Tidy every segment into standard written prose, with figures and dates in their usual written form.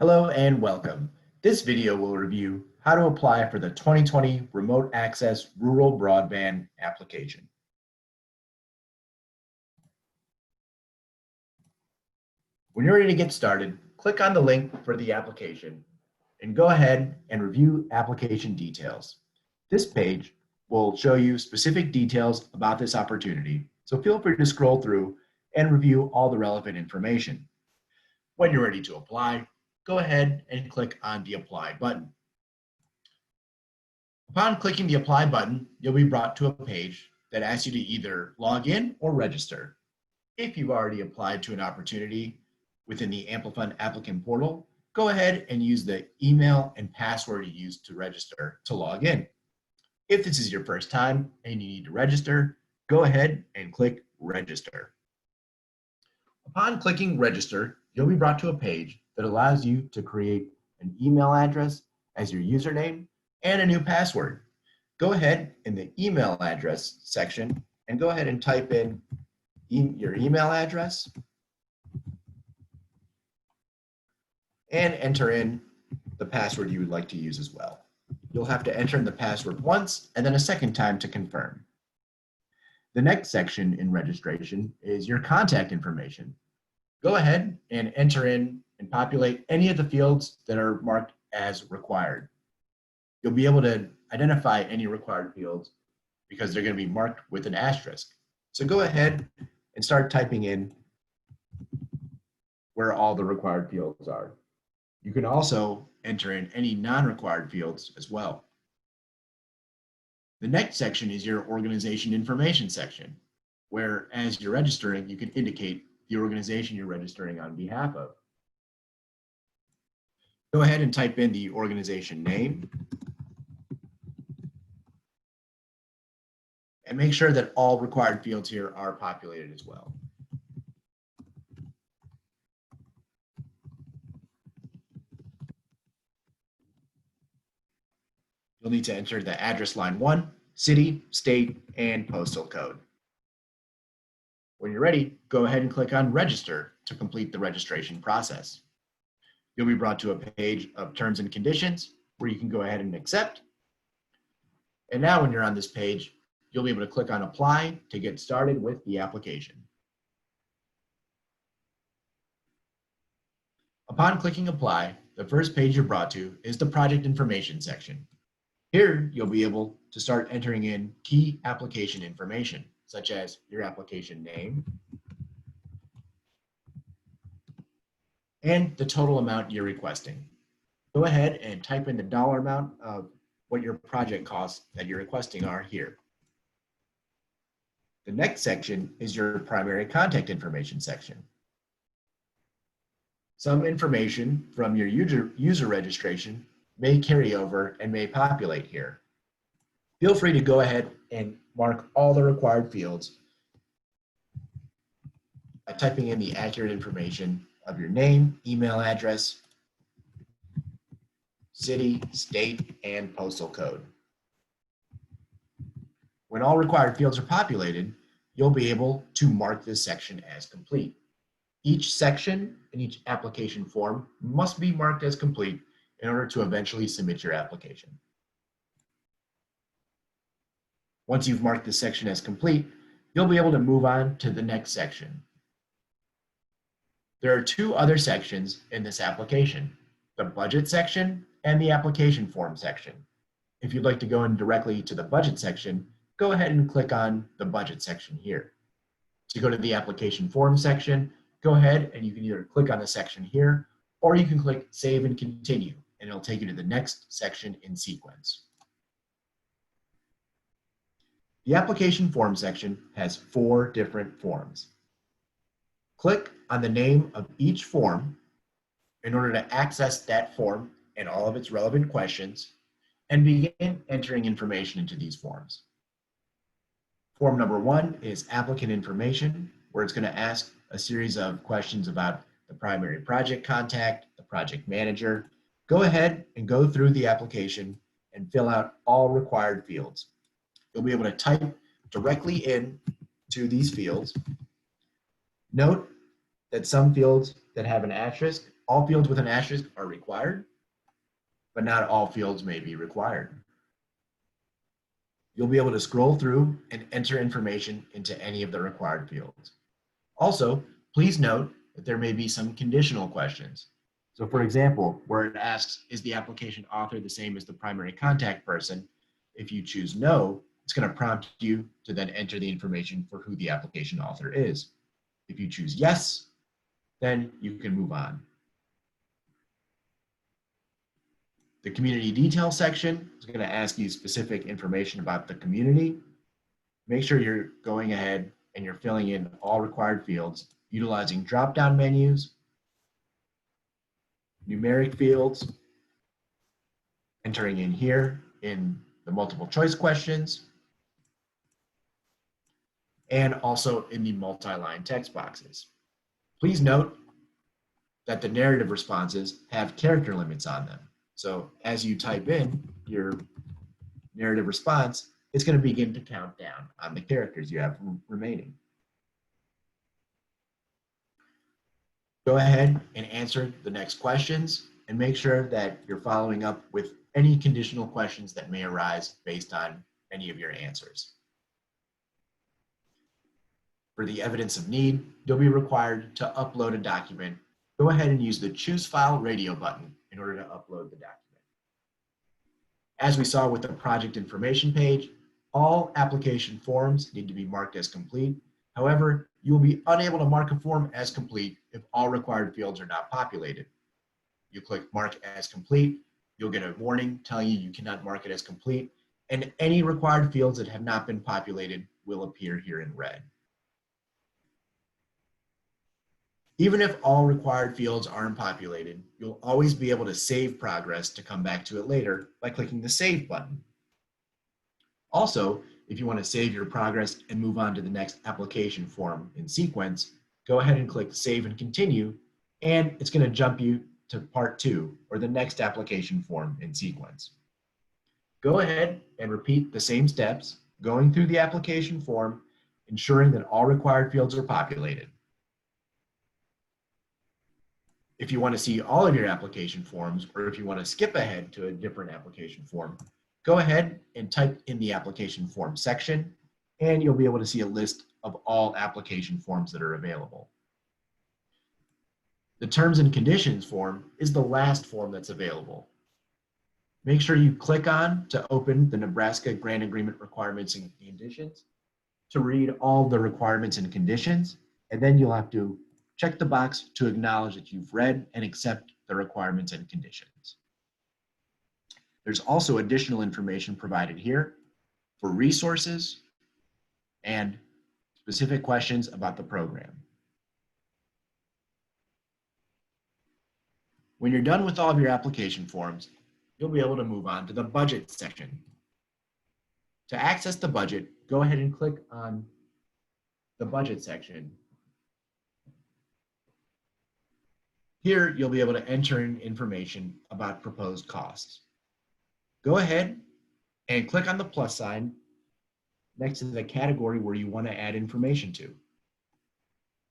Hello and welcome. This video will review how to apply for the 2020 Remote Access Rural Broadband application. When you're ready to get started, click on the link for the application and go ahead and review application details. This page will show you specific details about this opportunity, so feel free to scroll through and review all the relevant information. When you're ready to apply, go ahead and click on the Apply button. Upon clicking the Apply button, you'll be brought to a page that asks you to either log in or register. If you've already applied to an opportunity within the Amplifund applicant portal, go ahead and use the email and password you used to register to log in. If this is your first time and you need to register, go ahead and click Register. Upon clicking Register, you'll be brought to a page that allows you to create an email address as your username and a new password. Go ahead in the email address section and go ahead and type in your email address and enter in the password you would like to use as well. You'll have to enter in the password once and then a second time to confirm. The next section in registration is your contact information. Go ahead and enter in and populate any of the fields that are marked as required. You'll be able to identify any required fields because they're going to be marked with an asterisk. So go ahead and start typing in where all the required fields are. You can also enter in any non-required fields as well. The next section is your organization information section, where as you're registering, you can indicate the organization you're registering on behalf of. Go ahead and type in the organization name and make sure that all required fields here are populated as well. You'll need to enter the address line 1, city, state, and postal code. When you're ready, go ahead and click on Register to complete the registration process. You'll be brought to a page of terms and conditions where you can go ahead and accept. And now when you're on this page, you'll be able to click on Apply to get started with the application. Upon clicking Apply, the first page you're brought to is the project information section. Here, you'll be able to start entering in key application information, such as your application name and the total amount you're requesting. Go ahead and type in the dollar amount of what your project costs that you're requesting are here. The next section is your primary contact information section. Some information from your user registration may carry over and may populate here. Feel free to go ahead and mark all the required fields by typing in the accurate information of your name, email address, city, state, and postal code. When all required fields are populated, you'll be able to mark this section as complete. Each section in each application form must be marked as complete in order to eventually submit your application. Once you've marked this section as complete, you'll be able to move on to the next section. There are two other sections in this application, the budget section and the application form section. If you'd like to go in directly to the budget section, go ahead and click on the budget section here. To go to the application form section, go ahead and you can either click on the section here, or you can click Save and Continue, and it'll take you to the next section in sequence. The application form section has 4 different forms. Click on the name of each form in order to access that form and all of its relevant questions and begin entering information into these forms. Form number 1 is applicant information, where it's going to ask a series of questions about the primary project contact, the project manager. Go ahead and go through the application and fill out all required fields. You'll be able to type directly in to these fields. Note that some fields that have an asterisk, all fields with an asterisk are required, but not all fields may be required. You'll be able to scroll through and enter information into any of the required fields. Also, please note that there may be some conditional questions. So for example, where it asks, is the application author the same as the primary contact person? If you choose no, it's going to prompt you to then enter the information for who the application author is. If you choose yes, then you can move on. The community details section is going to ask you specific information about the community. Make sure you're going ahead and you're filling in all required fields, utilizing drop-down menus, numeric fields, entering in here in the multiple choice questions, and also in the multi-line text boxes. Please note that the narrative responses have character limits on them. So as you type in your narrative response, it's going to begin to count down on the characters you have remaining. Go ahead and answer the next questions and make sure that you're following up with any conditional questions that may arise based on any of your answers. For the evidence of need, you'll be required to upload a document. Go ahead and use the Choose File radio button in order to upload the document. As we saw with the project information page, all application forms need to be marked as complete. However, you will be unable to mark a form as complete if all required fields are not populated. You click Mark as Complete, you'll get a warning telling you you cannot mark it as complete, and any required fields that have not been populated will appear here in red. Even if all required fields aren't populated, you'll always be able to save progress to come back to it later by clicking the Save button. Also, if you want to save your progress and move on to the next application form in sequence, go ahead and click Save and Continue, and it's going to jump you to part 2, or the next application form in sequence. Go ahead and repeat the same steps, going through the application form, ensuring that all required fields are populated. If you want to see all of your application forms, or if you want to skip ahead to a different application form, go ahead and type in the application form section, and you'll be able to see a list of all application forms that are available. The terms and conditions form is the last form that's available. Make sure you click on to open the Nebraska Grant Agreement Requirements and Conditions to read all the requirements and conditions, and then you'll have to check the box to acknowledge that you've read and accept the requirements and conditions. There's also additional information provided here for resources and specific questions about the program. When you're done with all of your application forms, you'll be able to move on to the budget section. To access the budget, go ahead and click on the budget section. Here, you'll be able to enter in information about proposed costs. Go ahead and click on the plus sign next to the category where you want to add information to.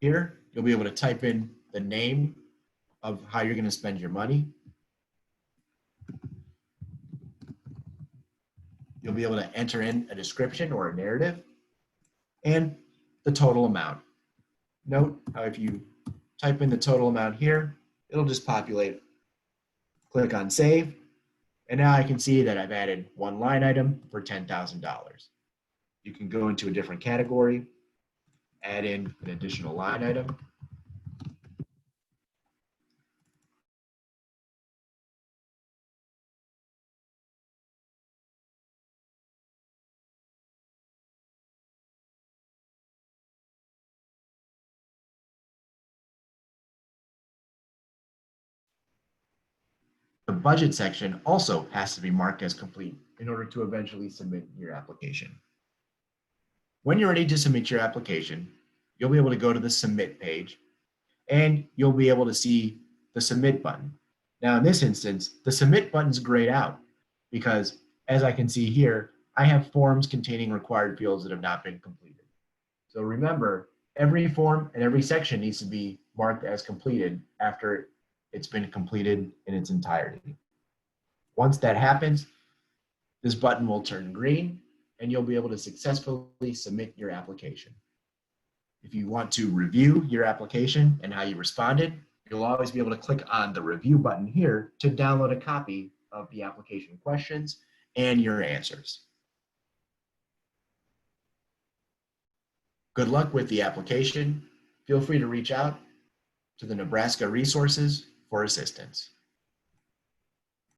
Here, you'll be able to type in the name of how you're going to spend your money. You'll be able to enter in a description or a narrative and the total amount. Note how if you type in the total amount here, it'll just populate. Click on Save, and now I can see that I've added one line item for $10,000. You can go into a different category, add in an additional line item. The budget section also has to be marked as complete in order to eventually submit your application. When you're ready to submit your application, you'll be able to go to the Submit page, and you'll be able to see the Submit button. Now, in this instance, the Submit button is grayed out because, as I can see here, I have forms containing required fields that have not been completed. So remember, every form and every section needs to be marked as completed after it's been completed in its entirety. Once that happens, this button will turn green and you'll be able to successfully submit your application. If you want to review your application and how you responded, you'll always be able to click on the review button here to download a copy of the application questions and your answers. Good luck with the application. Feel free to reach out to the Nebraska resources for assistance.